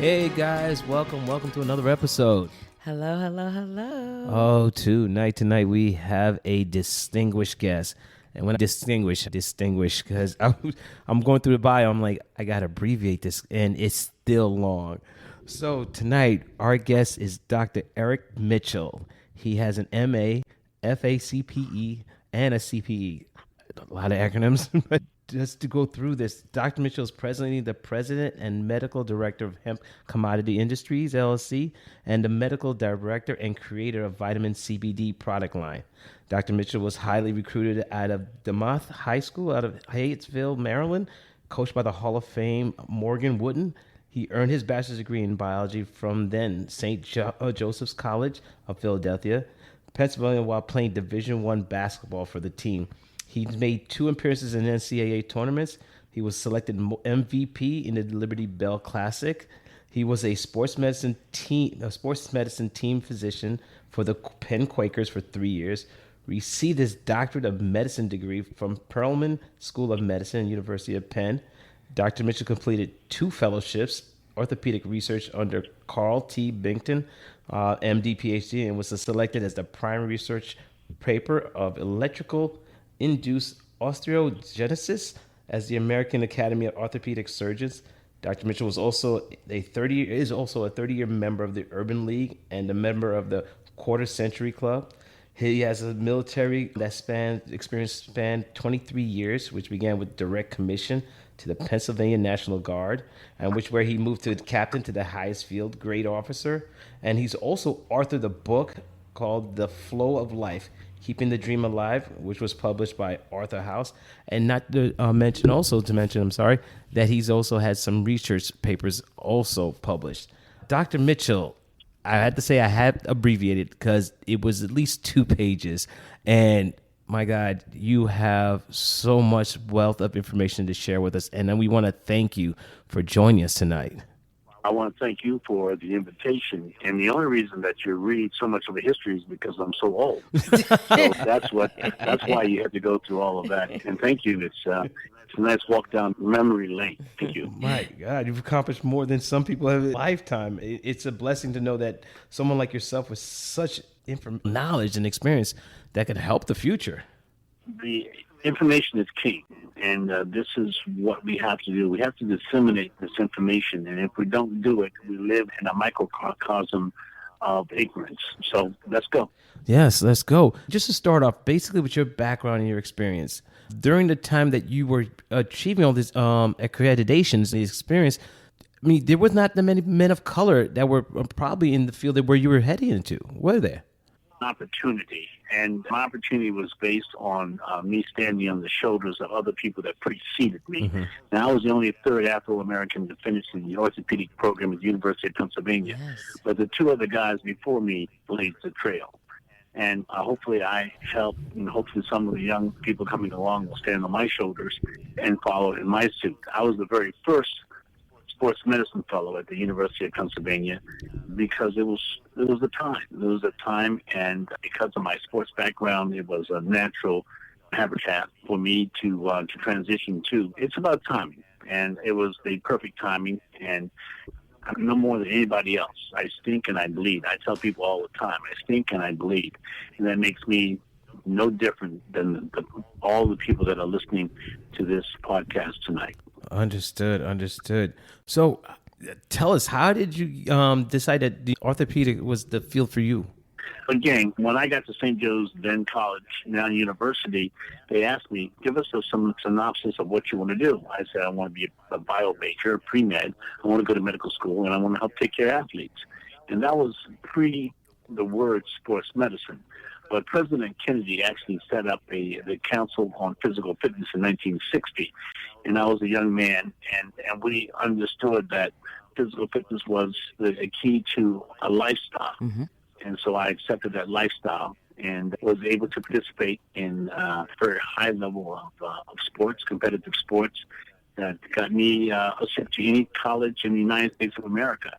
Hey guys, welcome to another episode. Hello. Oh, tonight we have a distinguished guest. And when I distinguish, because I'm going through the bio, I'm like, I got to abbreviate this, and it's still long. So tonight, our guest is Dr. Eric Mitchell. He has an MA, FACPE, and a CPE. A lot of acronyms, but just to go through this, Dr. Mitchell is presently the president and medical director of Hemp Commodity Industries, LLC, and the medical director and creator of vitamin CBD product line. Dr. Mitchell was highly recruited out of DeMoss High School out of Hyattsville, Maryland, coached by the Hall of Fame Morgan Wooden. He earned his bachelor's degree in biology from then St. Joseph's College of Philadelphia, Pennsylvania, while playing Division I basketball for the team. He's made 2 appearances in NCAA tournaments. He was selected MVP in the Liberty Bell Classic. He was a sports medicine team physician for the Penn Quakers for 3 years. Received his doctorate of medicine degree from Perelman School of Medicine, University of Penn. Dr. Mitchell completed 2 fellowships, orthopedic research under Carl T. Binkton, MD, PhD, and was selected as the primary research paper of electrical induced osteogenesis as the American Academy of Orthopedic Surgeons. Dr. Mitchell was also a 30-year member of the Urban League and a member of the Quarter Century Club. He has a military experience spanned 23 years, which began with direct commission to the Pennsylvania National Guard, and where he moved to captain to the highest field, grade officer. And he's also authored a book called The Flow of Life, Keeping the Dream Alive, which was published by Arthur House. And not to mention, that he's also had some research papers also published. Dr. Mitchell, I had to say I had abbreviated because it was at least 2 pages. And my God, you have so much wealth of information to share with us. And then we want to thank you for joining us tonight. I want to thank you for the invitation. And the only reason that you read so much of the history is because I'm so old. So that's why you had to go through all of that. And thank you. It's a nice walk down memory lane. Thank you. My God, you've accomplished more than some people have in a lifetime. It's a blessing to know that someone like yourself with such knowledge and experience that could help the future. The information is king. And this is what we have to do. We have to disseminate this information. And if we don't do it, we live in a microcosm of ignorance. So let's go. Yes, let's go. Just to start off, basically with your background and your experience, during the time that you were achieving all these accreditations, the experience, I mean, there was not that many men of color that were probably in the field where you were heading into, were there? Opportunity. And my opportunity was based on me standing on the shoulders of other people that preceded me. Mm-hmm. Now, I was the only 3rd Afro-American to finish in the orthopedic program at the University of Pennsylvania. Yes. But the 2 other guys before me blazed the trail. And hopefully I helped, and hopefully some of the young people coming along will stand on my shoulders and follow in my suit. I was the very first sports medicine fellow at the University of Pennsylvania because it was the time. It was a time, and because of my sports background, it was a natural habitat for me to transition to. It's about timing, and it was the perfect timing, and I'm no more than anybody else. I stink and I bleed. I tell people all the time, I stink and I bleed, and that makes me no different than all the people that are listening to this podcast tonight. Understood. So tell us, how did you decide that the orthopedic was the field for you? Again, when I got to St. Joe's, then college, now university, they asked me, give us some synopsis of what you want to do. I said, I want to be a bio major, pre-med. I want to go to medical school, and I want to help take care of athletes. And that was pre the word sports medicine. But President Kennedy actually set up the Council on Physical Fitness in 1960. And I was a young man, and we understood that physical fitness was the key to a lifestyle. Mm-hmm. And so I accepted that lifestyle and was able to participate in a very high level of sports, competitive sports, that got me sent to any college in the United States of America.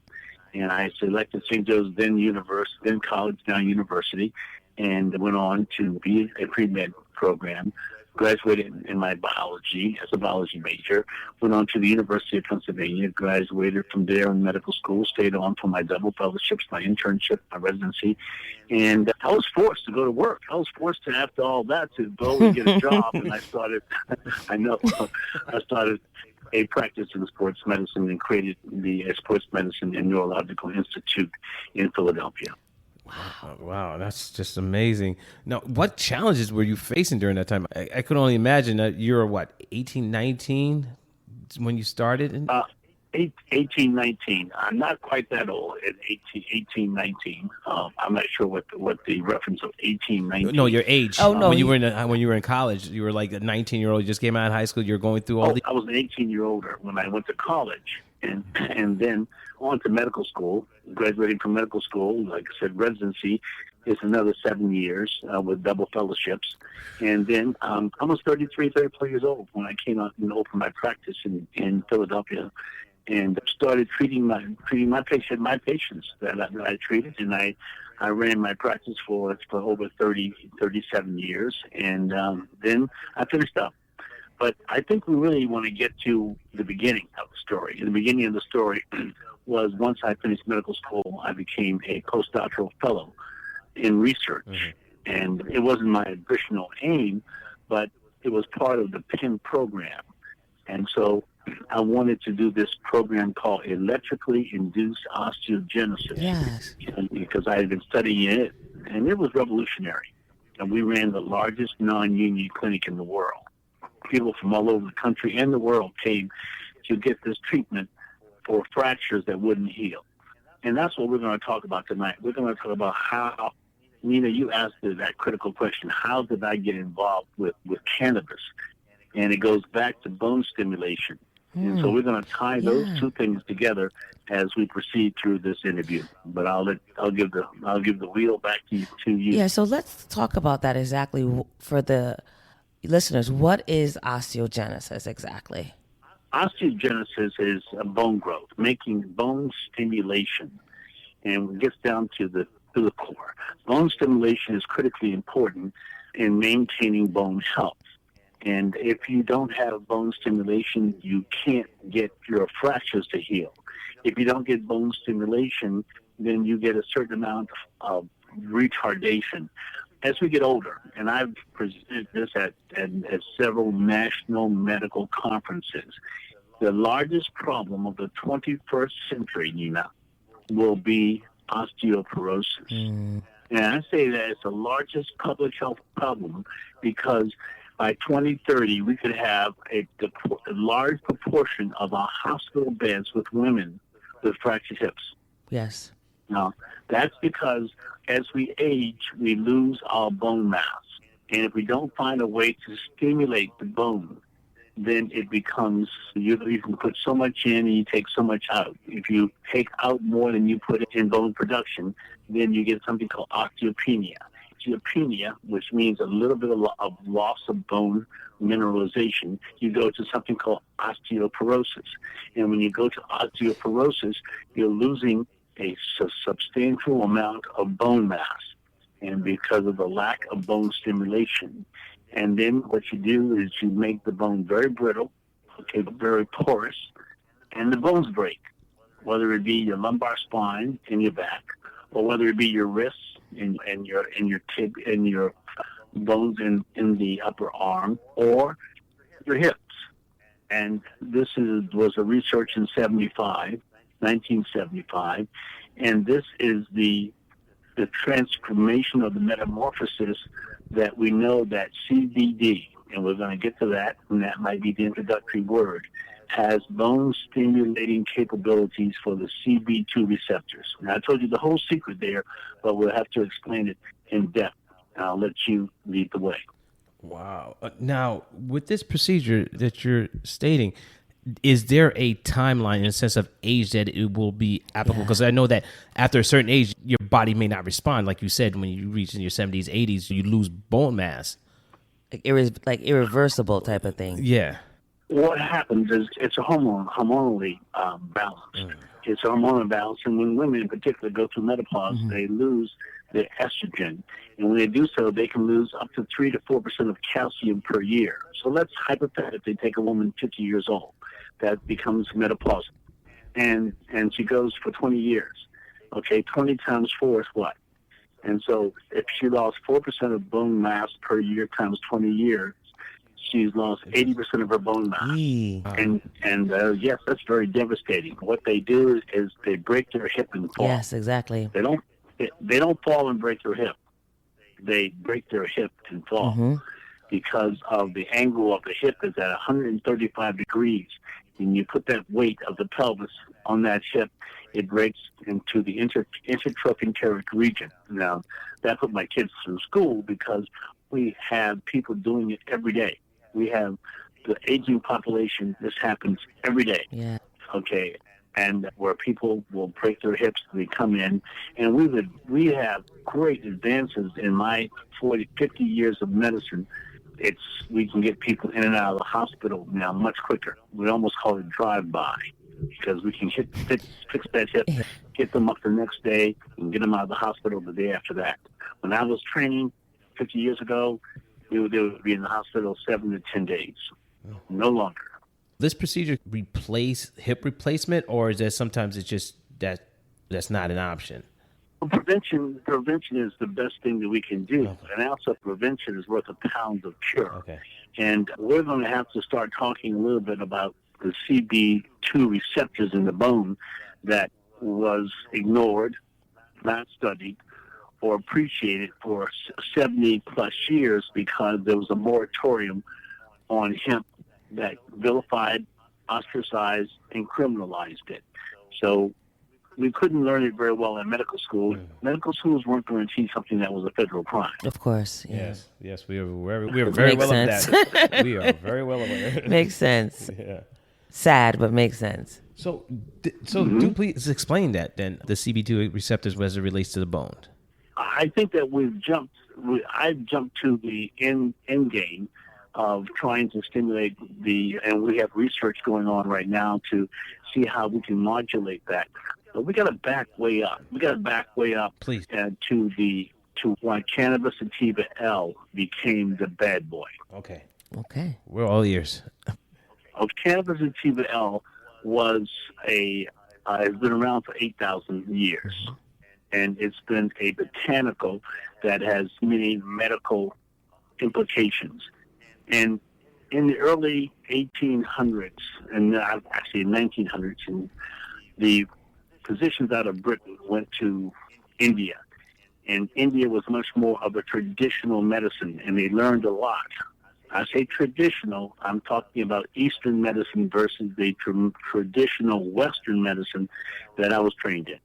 And I selected St. Joe's, then college, now university, and went on to be a pre-med program graduated in my biology as a biology major, went on to the University of Pennsylvania, graduated from there in medical school, stayed on for my double fellowships, my internship, my residency, and I was forced to go to work. I was forced to, after all that, to go and get a job, and I started, I started a practice in sports medicine and created the Sports Medicine and Neurological Institute in Philadelphia. Wow, that's just amazing. Now, what challenges were you facing during that time? I could only imagine that you were, 18, 19 when you started? 18, 19. I'm not quite that old at 18, 19. I'm not sure what the reference of 18, 19. No, your age. Oh, no. When you were in college, you were like a 19-year-old. You just came out of high school. You were going through all the... I was an 18-year-old when I went to college, and then on to medical school. Graduating from medical school, like I said, residency is another 7 years with double fellowships. And then I was 34 years old when I came out and opened my practice in Philadelphia, and started treating my patients that I treated, and I ran my practice for over 37 years, and then I finished up. But I think we really want to get to the beginning of the story. And the beginning of the story was once I finished medical school, I became a postdoctoral fellow in research. Mm-hmm. And it wasn't my original aim, but it was part of the PIN program. And so I wanted to do this program called electrically induced osteogenesis. Yes. Because I had been studying it, and it was revolutionary. And we ran the largest non-union clinic in the world. People from all over the country and the world came to get this treatment for fractures that wouldn't heal. And that's what we're going to talk about tonight. We're going to talk about how, Nina, you asked that critical question, how did I get involved with cannabis? And it goes back to bone stimulation. And so we're going to tie those two things together as we proceed through this interview. But I'll give the wheel back to you. Yeah, so let's talk about that exactly for the listeners. What is osteogenesis exactly? Osteogenesis is a bone growth, making bone stimulation, and it gets down to the core. Bone stimulation is critically important in maintaining bone health. And if you don't have bone stimulation, you can't get your fractures to heal. If you don't get bone stimulation, then you get a certain amount of retardation. As we get older, and I've presented this at several national medical conferences, the largest problem of the 21st century, Nina, will be osteoporosis. And I say that it's the largest public health problem because by 2030, we could have a large proportion of our hospital beds with women with fractured hips. Yes. Now, that's because as we age, we lose our bone mass. And if we don't find a way to stimulate the bone, then it becomes, you can put so much in and you take so much out. If you take out more than you put in bone production, then you get something called osteopenia. Osteopenia, which means a little bit of loss of bone mineralization, you go to something called osteoporosis. And when you go to osteoporosis, you're losing a substantial amount of bone mass, and because of the lack of bone stimulation. And then what you do is you make the bone very brittle, very porous, and the bones break, whether it be your lumbar spine in your back, or whether it be your wrists and your bones in the upper arm, or your hips. And this was a research in 1975, and this is the transformation of the metamorphosis that we know that CBD, and we're going to get to that, and that might be the introductory word, has bone-stimulating capabilities for the Cb2 receptors. Now, I told you the whole secret there, but we'll have to explain it in depth. I'll let you lead the way. Wow. Now, with this procedure that you're stating, is there a timeline in the sense of age that it will be applicable? Because I know that after a certain age, your body may not respond. Like you said, when you reach in your 70s, 80s, you lose bone mass. Like irreversible type of thing. Yeah. What happens is it's a hormonally balance. It's a hormonal balance, and when women in particular go through menopause, they lose their estrogen. And when they do so, they can lose up to 3 to 4% of calcium per year. So let's hypothetically take a woman 50 years old that becomes menopausal, and she goes for 20 years. Okay, 20 times 4 is what? And so if she lost 4% of bone mass per year times 20 years, she's lost 80% of her bone mass. And yes, that's very devastating. What they do is they break their hip and fall. Yes, exactly. They don't fall and break their hip. They break their hip and fall because of the angle of the hip is at 135 degrees. And you put that weight of the pelvis on that hip, it breaks into the intertrochanteric region. Now, that put my kids through school because we have people doing it every day. We have the aging population. This happens every day. Yeah. Okay. And where people will break their hips, they come in, and we have great advances in my 40, 50 years of medicine. We can get people in and out of the hospital now much quicker. We almost call it drive-by because we can fix that hip, get them up the next day, and get them out of the hospital the day after that. When I was training 50 years ago, they would be in the hospital 7 to 10 days, no longer. This procedure replace hip replacement, or is there sometimes it's just that's not an option? Well, prevention is the best thing that we can do. Okay. An ounce of prevention is worth a pound of cure. Okay. And we're going to have to start talking a little bit about the cb2 receptors in the bone that was ignored, not studied, or appreciated for 70 plus years because there was a moratorium on hemp that vilified, ostracized, and criminalized it. So we couldn't learn it very well in medical school. Medical schools weren't going to teach something that was a federal crime. Of course. Yeah. Yes, we are very well aware of that. We are very well aware. Makes sense. Yeah. Sad, but makes sense. So do please explain that then, the cb2 receptors as it relates to the bone. I think that I've jumped to the end game of trying to stimulate and we have research going on right now to see how we can modulate that. But we got to back way up. Please. To why cannabis sativa L became the bad boy. Okay. We're all ears. Cannabis sativa L has been around for 8,000 years. Mm-hmm. And it's been a botanical that has many medical implications. And in the early 1800s, and actually 1900s, and the physicians out of Britain went to India. And India was much more of a traditional medicine, and they learned a lot. I say traditional, I'm talking about Eastern medicine versus the traditional Western medicine that I was trained in.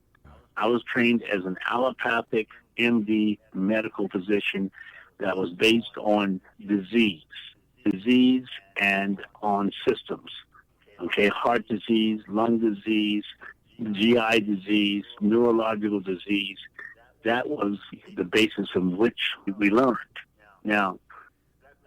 I was trained as an allopathic MD medical physician that was based on disease and on systems. Okay, heart disease, lung disease, GI disease, neurological disease. That was the basis on which we learned. Now,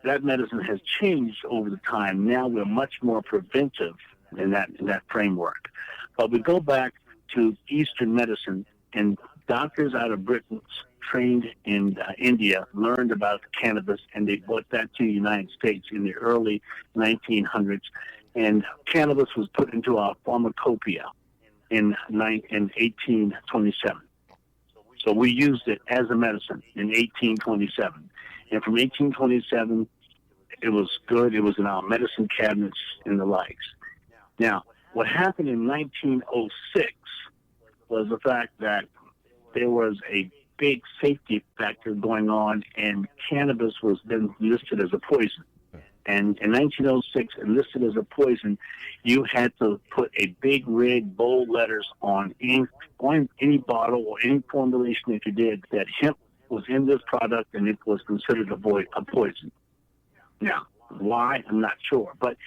that medicine has changed over the time. Now we're much more preventive in that framework. But we go back to Eastern medicine, and doctors out of Britain trained in India learned about cannabis, and they brought that to the United States in the early 1900s. And cannabis was put into our pharmacopoeia in 1827. So we used it as a medicine in 1827. And from 1827, it was good. It was in our medicine cabinets and the likes. Now, what happened in 1906 was the fact that there was a big safety factor going on, and cannabis was then listed as a poison. And in 1906, listed as a poison, you had to put a big red bold letters on any bottle or any formulation that you did that hemp was in this product and it was considered a poison. Now, why? I'm not sure. But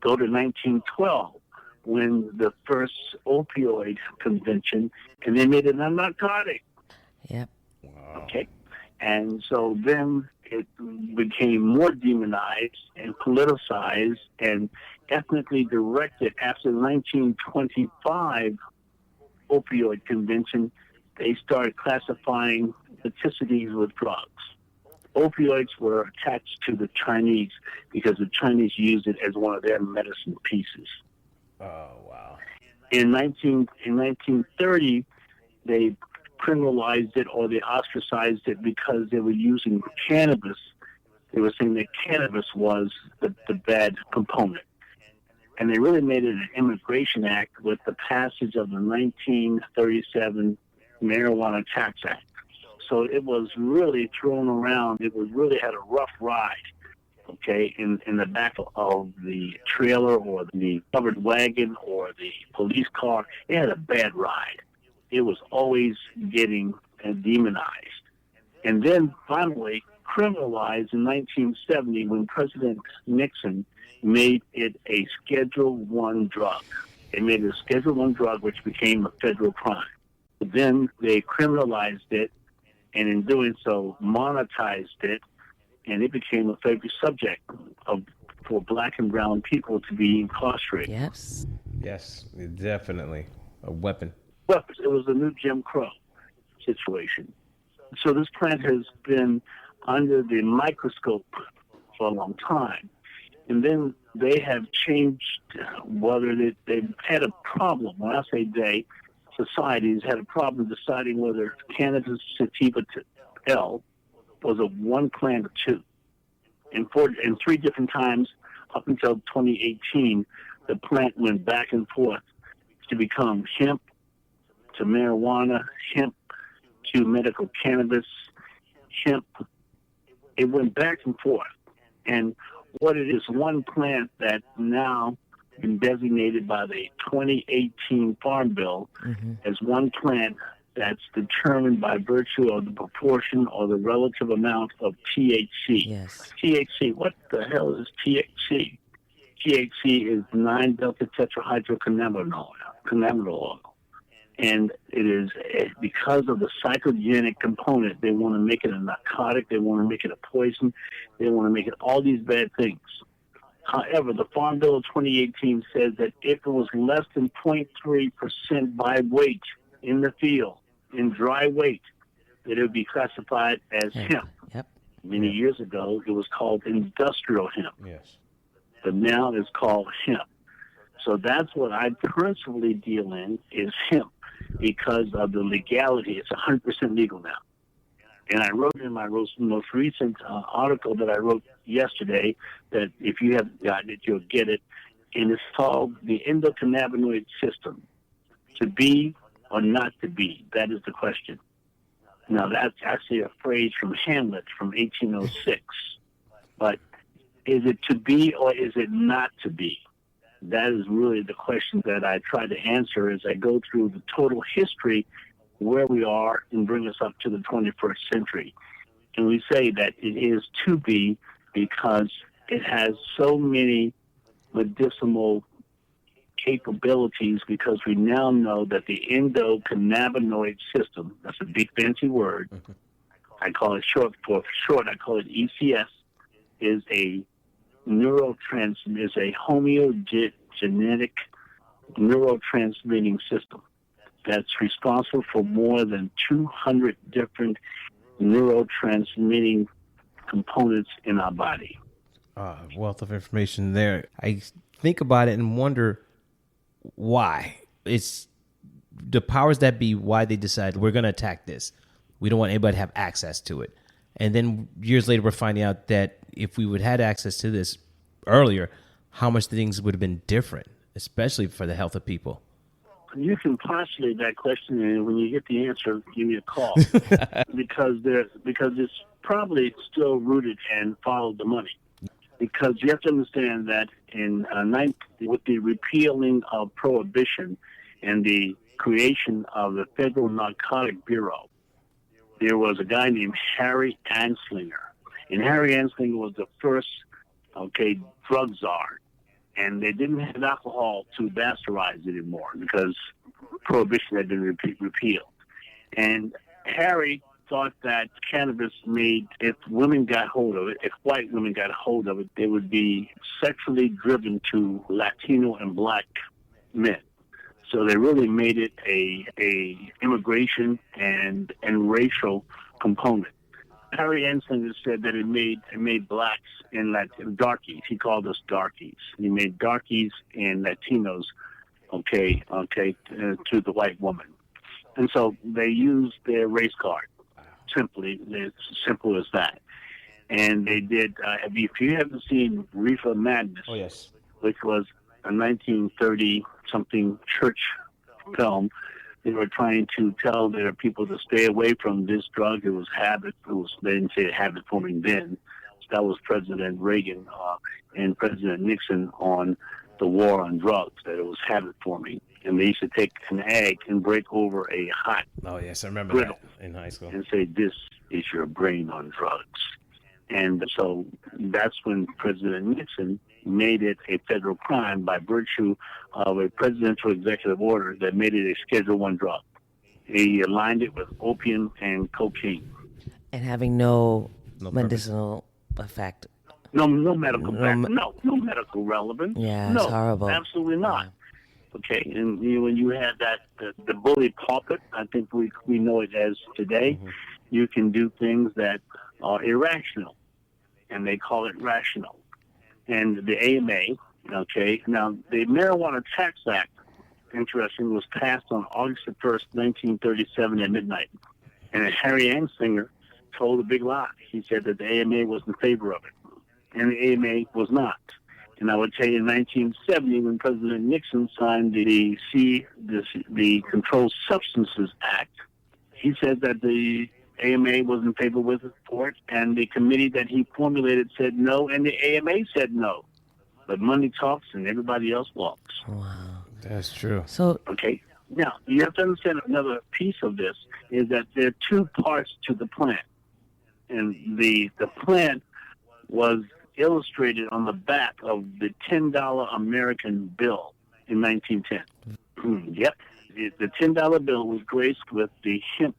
go to 1912, when the first opioid convention, and they made it a narcotic. Yep. Wow. Okay. And so then it became more demonized and politicized and ethnically directed. After the 1925 opioid convention, they started classifying toxicities with drugs. Opioids were attached to the Chinese because the Chinese used it as one of their medicine pieces. Oh, wow. In 1930, they criminalized it, or they ostracized it because they were using cannabis. They were saying that cannabis was the bad component. And they really made it an immigration act with the passage of the 1937 Marijuana Tax Act. So it was really thrown around. It was really had a rough ride, okay, in the back of the trailer or the covered wagon or the police car. It had a bad ride. It was always getting demonized. And then finally criminalized in 1970 when President Nixon made it a Schedule I drug. They made it a Schedule I drug, which became a federal crime. But then they criminalized it, and in doing so, monetized it, and it became a favorite subject for black and brown people to be incarcerated. Yes. Yes, definitely. A weapon. Weapons. It was a new Jim Crow situation. So this plant has been under the microscope for a long time. And then they have changed whether they've had a problem. When I say they, societies had a problem deciding whether cannabis sativa L was a one plant or two. And three different times up until 2018, the plant went back and forth to become hemp to marijuana, hemp to medical cannabis, hemp. It went back and forth. And what it is, one plant that now been designated by the 2018 Farm Bill as one plant that's determined by virtue of the proportion or the relative amount of THC. Yes. THC, what the hell is THC? THC is 9-delta-tetrahydrocannabinol. And it is because of the psychogenic component. They want to make it a narcotic. They want to make it a poison. They want to make it all these bad things. However, the Farm Bill of 2018 says that if it was less than 0.3% by weight in the field, in dry weight, that it would be classified as hemp. Yep. Many years ago, it was called industrial hemp. Yes. But now it's called hemp. So that's what I principally deal in, is hemp, because of the legality. It's 100% legal now. And I wrote in my most recent article that I wrote yesterday that if you haven't gotten it, you'll get it. And it's called the Endocannabinoid System. To be or not to be? That is the question. Now, that's actually a phrase from Hamlet from 1806. But is it to be or is it not to be? That is really the question that I try to answer as I go through the total history where we are and bring us up to the 21st century. And we say that it is to be because it has so many medicinal capabilities, because we now know that the endocannabinoid system, that's a big fancy word, I call it short, I call it ECS, is a neurotransmitter, is a homeogenetic neurotransmitting system that's responsible for more than 200 different neurotransmitting components in our body. Wealth of information there. I think about it and wonder why. It's the powers that be, why they decide we're going to attack this. We don't want anybody to have access to it. And then years later, we're finding out that if we would have had access to this earlier, how much things would have been different, especially for the health of people. You can postulate that question, and when you get the answer, give me a call. because it's probably still rooted and followed the money. Because you have to understand that with the repealing of prohibition and the creation of the Federal Narcotic Bureau, there was a guy named Harry Anslinger. And Harry Anslinger was the first, drug czar. And they didn't have alcohol to bastardize it anymore because prohibition had been repealed. And Harry thought that cannabis if women got hold of it, if white women got hold of it, they would be sexually driven to Latino and black men. So they really made it a immigration and racial component. Harry Anslinger said that it made blacks and darkies. He called us darkies. He made darkies and Latinos, to the white woman. And so they used their race card. Simply, it's as simple as that. And they did, if you haven't seen Reefer Madness, Oh, yes. which was a 1930-something church film, they were trying to tell their people to stay away from this drug. It was habit. They didn't say habit forming then. That was President Reagan and President Nixon on the war on drugs, that it was habit forming. And they used to take an egg and break over a hot Oh, yes, I remember griddle that in high school. and say, "This is your brain on drugs." And so that's when President Nixon made it a federal crime by virtue of a presidential executive order that made it a Schedule I drug. He aligned it with opium and cocaine. And having no No medicinal effect. No medical no medical relevance. Yeah, no, it's horrible. Absolutely not. Yeah. Okay, and when you had the bully pulpit, I think we know it as today, you can do things that are irrational, and they call it rational. And the AMA, now the Marijuana Tax Act, interesting, was passed on August the 1st, 1937 at midnight. And Harry Anslinger told a big lie. He said that the AMA was in favor of it, and the AMA was not. And I would tell you, in 1970, when President Nixon signed the Controlled Substances Act, he said that the AMA was in favor for it, and the committee that he formulated said no, and the AMA said no. But money talks, and everybody else walks. Wow. That's true. So, Okay. Now, you have to understand another piece of this is that there are two parts to the plant. And the plant was illustrated on the back of the $10 American bill in 1910. Yep. The $10 bill was graced with the hemp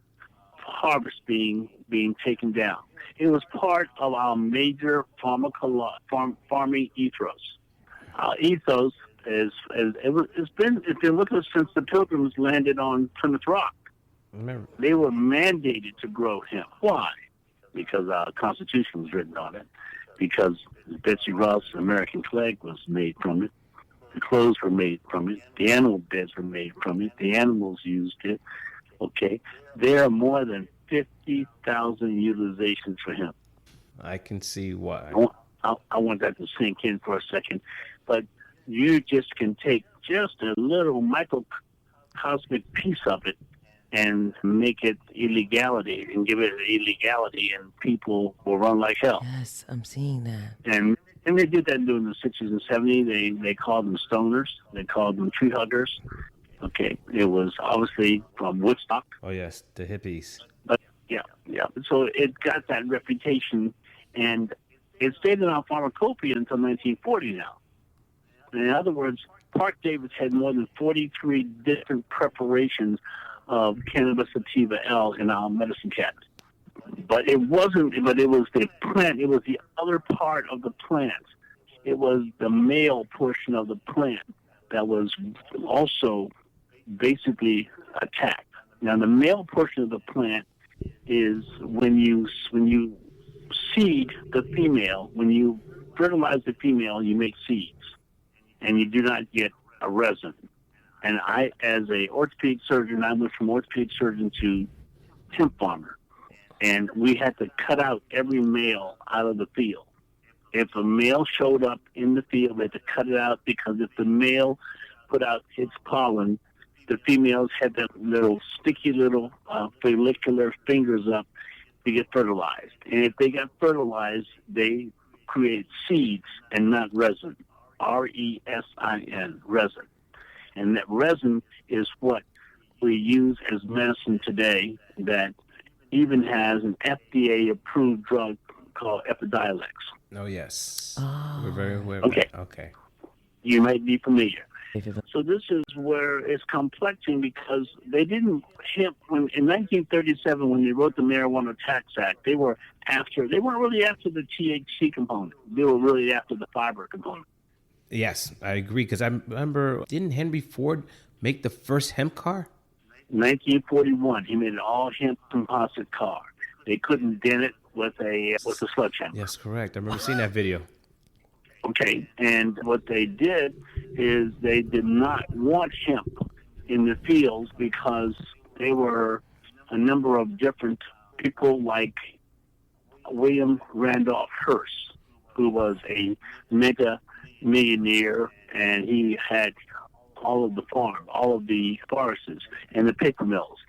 harvest being taken down. It was part of our major farming ethos. Our ethos it's been with us since the Pilgrims landed on Plymouth Rock. Remember. They were mandated to grow hemp. Why? Because our Constitution was written on it. Because Betsy Ross' American flag was made from it. The clothes were made from it. The animal beds were made from it. The animals used it. Okay. There are more than 50,000 utilizations for hemp. I can see why. I want that to sink in for a second. But you just can take just a little microcosmic piece of it and make it illegality and give it illegality, and people will run like hell. yes, I'm seeing that. And they did that during the 60s and 70s. They called them stoners. They called them tree huggers. Okay, it was obviously from Woodstock. Oh, yes, the hippies. But yeah. So it got that reputation, and it stayed in our pharmacopoeia until 1940 now. In other words, Park Davis had more than 43 different preparations of cannabis sativa L in our medicine cabinet. But it wasn't, but it was the plant. It was the other part of the plant. It was the male portion of the plant that was also basically attacked. Now, the male portion of the plant is when you seed the female, when you fertilize the female, you make seeds, and you do not get a resin. And I, as a orthopedic surgeon, I went from orthopedic surgeon to hemp farmer. And we had to cut out every male out of the field. If a male showed up in the field, we had to cut it out, because if the male put out its pollen, the females had that little sticky little follicular fingers up to get fertilized. And if they got fertilized, they create seeds and not resin. R-E-S-I-N, resin. And that resin is what we use as medicine today, that even has an FDA-approved drug called Epidiolex. Oh, yes. Oh. We're very aware of Okay. that. Okay. You might be familiar. If it- So this is where it's complexing, because they didn't hemp when in 1937 when they wrote the Marijuana Tax Act, they weren't really after the THC component. They were really after the fiber component. Yes, I agree, because I remember, didn't Henry Ford make the first hemp car? 1941, he made an all hemp composite car. They couldn't dent it with a sledgehammer. Yes, correct. I remember seeing that video. Okay, and what they did is they did not want hemp in the fields because they were a number of different people like William Randolph Hearst, who was a mega millionaire, and he had all of the forests and the paper mills.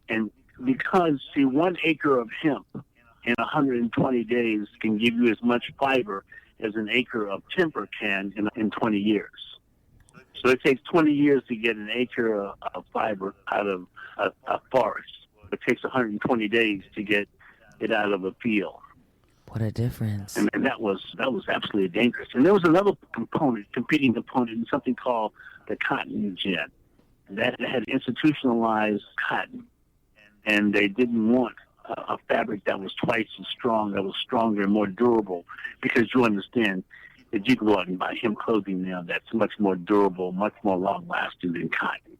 And because, see, 1 acre of hemp in 120 days can give you as much fiber as an acre of timber can in 20 years. So it takes 20 years to get an acre of fiber out of a forest. It takes 120 days to get it out of a field. What a difference. And that was absolutely dangerous. And there was another competing component in something called the cotton gin. That had institutionalized cotton. And they didn't want a fabric that was twice as strong, that was stronger and more durable, because you understand that you go out and buy hemp clothing now that's much more durable, much more long-lasting than cotton.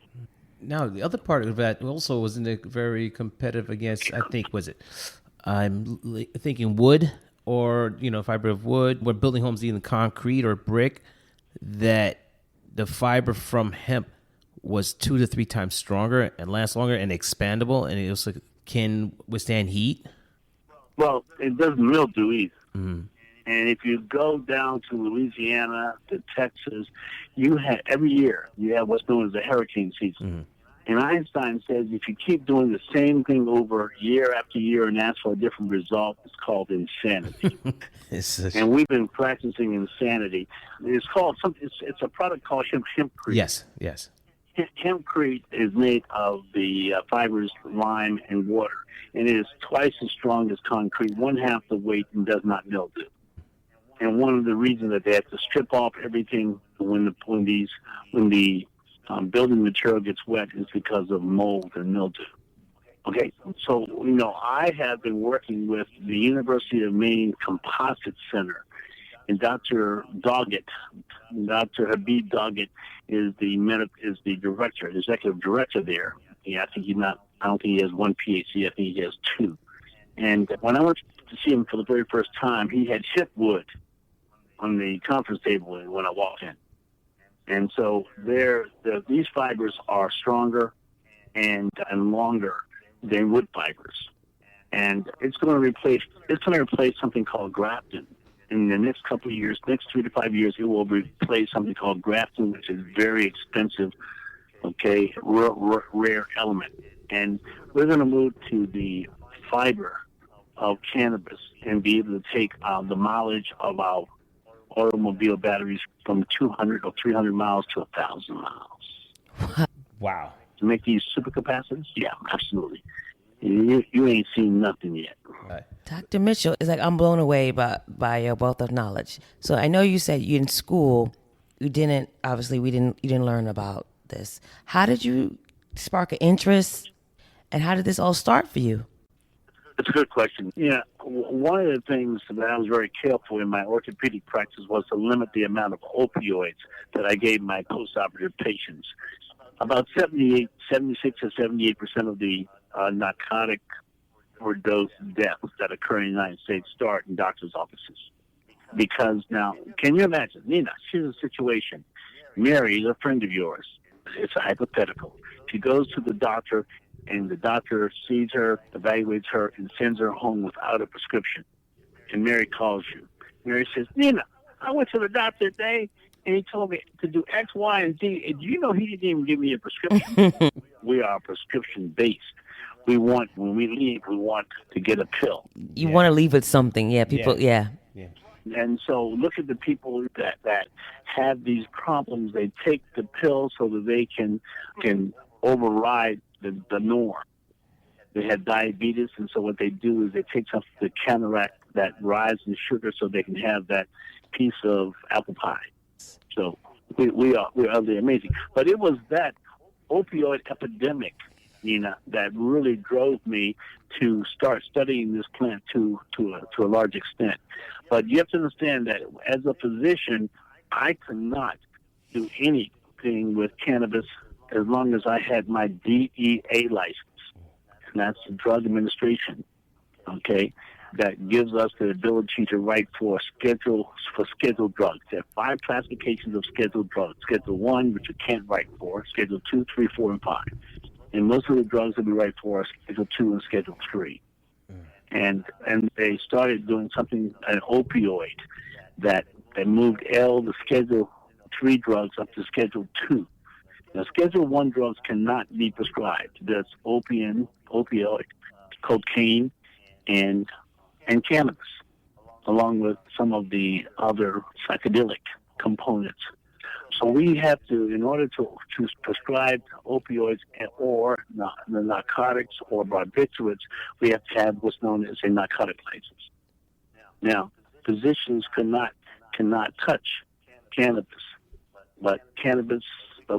Now, the other part of that also wasn't it very competitive against, I think, was it? I'm thinking wood or, fiber of wood. We're building homes either concrete or brick, that the fiber from hemp was 2 to 3 times stronger and lasts longer and expandable, and it also can withstand heat. Well, it doesn't mildew either. Mm-hmm. And if you go down to Louisiana, to Texas, every year you have what's known as the hurricane season. Mm-hmm. And Einstein says if you keep doing the same thing over year after year and ask for a different result, it's called insanity. And we've been practicing insanity. It's called it's a product called hempcrete. Yes. Hempcrete is made of the fibers, lime, and water, and it is twice as strong as concrete, 1/2 the weight, and does not mildew. And one of the reasons that they have to strip off everything when the building material gets wet is because of mold and mildew. Okay, so I have been working with the University of Maine Composite Center, and Dr. Habib Doggett is the director, executive director there. Yeah, I don't think he has 1 PhD. I think he has 2. And when I went to see him for the very first time, he had hip wood on the conference table when I walked in. And so these fibers are stronger and longer than wood fibers. And it's going to replace something called grafton. In the next couple of years, next 3 to 5 years, it will replace something called grafton, which is very expensive, rare element. And we're going to move to the fiber of cannabis and be able to take the mileage of our automobile batteries from 200 or 300 miles to 1,000 miles. Wow. To make these supercapacitors? Yeah, absolutely. You ain't seen nothing yet. Right. Dr. Mitchell, it's like I'm blown away by your wealth of knowledge. So I know you said you in school, you didn't learn about this. How did you spark an interest, and how did this all start for you? That's a good question. Yeah, one of the things that I was very careful in my orthopedic practice was to limit the amount of opioids that I gave my postoperative patients. About 76 to 78% of the narcotic overdose deaths that occur in the United States start in doctors' offices. Because now, can you imagine, Nina, shere's a situation. Mary is a friend of yours. It's a hypothetical. She goes to the doctor, and the doctor sees her, evaluates her, and sends her home without a prescription. And Mary calls you. Mary says, Nina, I went to the doctor today, and he told me to do X, Y, and Z. And do you know he didn't even give me a prescription? We are prescription-based. When we leave, we want to get a pill. You want to leave with something. Yeah, people, yeah. And so look at the people that have these problems. They take the pill so that they can override the norm. They have diabetes, and so what they do is they take something to counteract that rise in sugar so they can have that piece of apple pie. So we are utterly amazing. But it was that opioid epidemic, Nina, that really drove me to start studying this plant to a large extent. But you have to understand that as a physician, I could not do anything with cannabis as long as I had my DEA license, and that's the Drug Administration okay, that gives us the ability to write for scheduled drugs. There are 5 classifications of scheduled drugs. Schedule 1, which you can't write for, Schedule 2, 3, 4, and 5. And most of the drugs that we write for are Schedule 2 and Schedule 3. And they started doing something, an opioid, that moved the Schedule 3 drugs up to Schedule 2. Now, Schedule 1 drugs cannot be prescribed. That's opioid, cocaine, and cannabis, along with some of the other psychedelic components. So we have to, in order to prescribe opioids or the narcotics or barbiturates, we have to have what's known as a narcotic license. Now, physicians cannot touch cannabis, but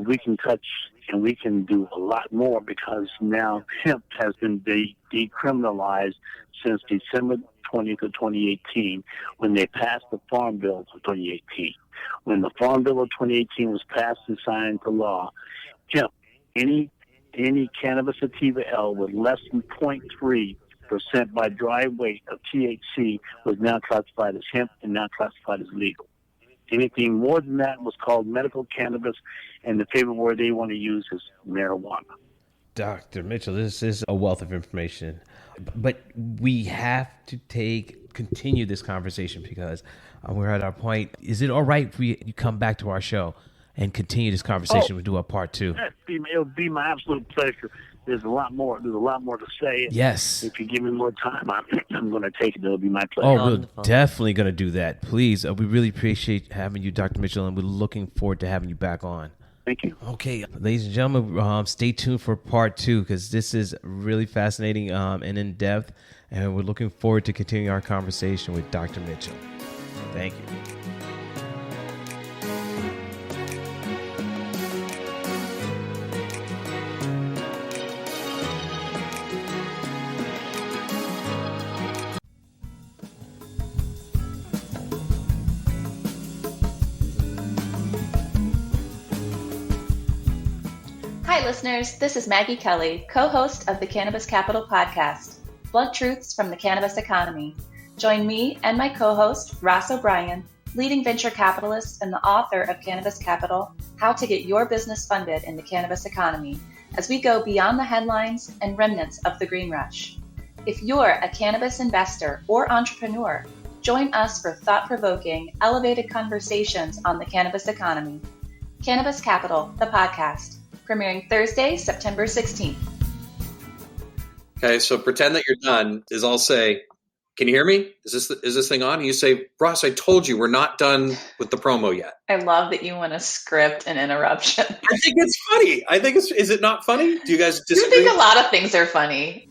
we can touch, and we can do a lot more, because now hemp has been decriminalized since December 20th of 2018, when they passed the Farm Bill of 2018. When the Farm Bill of 2018 was passed and signed into law, hemp, any cannabis sativa L with less than 0.3% by dry weight of THC was now classified as hemp and now classified as legal. Anything more than that was called medical cannabis, and the favorite word they want to use is marijuana. Dr. Mitchell, this is a wealth of information, but we have to continue this conversation, because we're at our point. Is it all right if you come back to our show and continue this conversation? We'll do a part 2. It would be my absolute pleasure. There's a lot more to say. Yes. If you give me more time, I'm going to take it. It'll be my pleasure. Oh, we're definitely going to do that. Please. We really appreciate having you, Dr. Mitchell, and we're looking forward to having you back on. Thank you. Okay, ladies and gentlemen, stay tuned for part 2, because this is really fascinating and in-depth, and we're looking forward to continuing our conversation with Dr. Mitchell. Thank you. Hi, listeners. This is Maggie Kelly, co-host of the Cannabis Capital podcast, Blunt Truths from the Cannabis Economy. Join me and my co-host, Ross O'Brien, leading venture capitalist and the author of Cannabis Capital, How to Get Your Business Funded in the Cannabis Economy, as we go beyond the headlines and remnants of the green rush. If you're a cannabis investor or entrepreneur, join us for thought-provoking, elevated conversations on the cannabis economy. Cannabis Capital, the podcast, premiering Thursday, September 16th. Okay, so pretend that you're done. I'll say, can you hear me? Is this thing on? And you say, Ross, I told you we're not done with the promo yet. I love that you want to script an interruption. I think it's funny. Is it not funny? Do you guys disagree? You think a lot of things are funny.